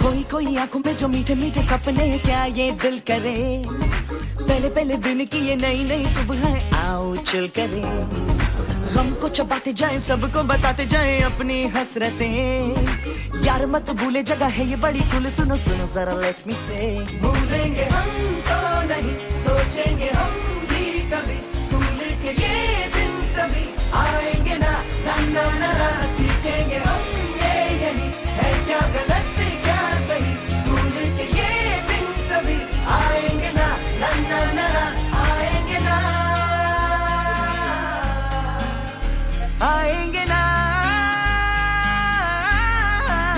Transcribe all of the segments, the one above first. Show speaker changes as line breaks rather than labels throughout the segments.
कोई कोई आंखों में जो मीठे मीठे सपने, क्या ये दिल करे, पहले पहले दिन की ये नई नई सुबह है, आओ चल करे, गम को चबाते जाए, सबको बताते जाए अपनी हसरतें, यार मत भूले जगह है ये बड़ी कुल, सुनो सुनो जरा लेट मी से, भूलेंगे हम तो नहीं, सोचेंगे हम भी कभी, स्कूल के ये दिन सभी आएंगे ना, ना ना ना ना, सीखेंगे हम ये यही है, क्या गलत क्या सही, स्कूल के ये दिन सभी आएंगे ना, ना ना ना ना, आएंगे ना, आएंगे ना।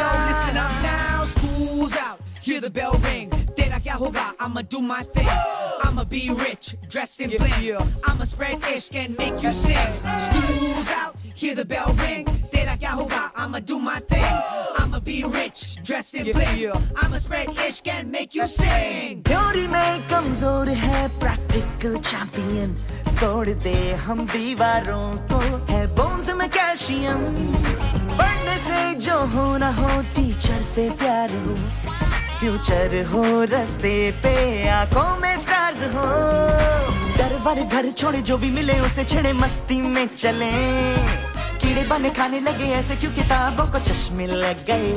Yo, listen up now, school's out, hear the bell ring, तेरा क्या होगा, I'ma do my thing, I'ma be rich, dressed in bling, I'ma spread ishq and make you sing. School's out, hear the bell ring, तेरा क्या होगा, I'ma do my thing, I'ma be rich, dressed in bling, I'ma spread ishq and make you sing.
Theory में कमजोर है, practical champion, तोड़ दे हम दीवारों को, है बोन्स में कैल्शियम, पढ़ने से जो हो ना हो, टीचर से प्यार हो, फ्यूचर हो रास्ते पे, आंखों में स्टार्स हो, डर वर घर छोड़े जो भी मिले उसे छेड़े, मस्ती में चले, कीड़े बने खाने लगे ऐसे क्यों किताबों को चश्मे लग गए,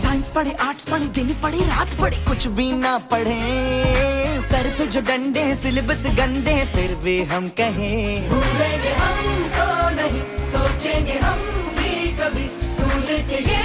साइंस पढ़े आर्ट्स पढ़े दिन पढ़े रात पढ़े कुछ भी ना पढ़े, सर पे जो डंडे सिलेबस गंदे फिर भी हम कहें, भूलेंगे हम तो नहीं, सोचेंगे हम भी कभी, स्कूल के ये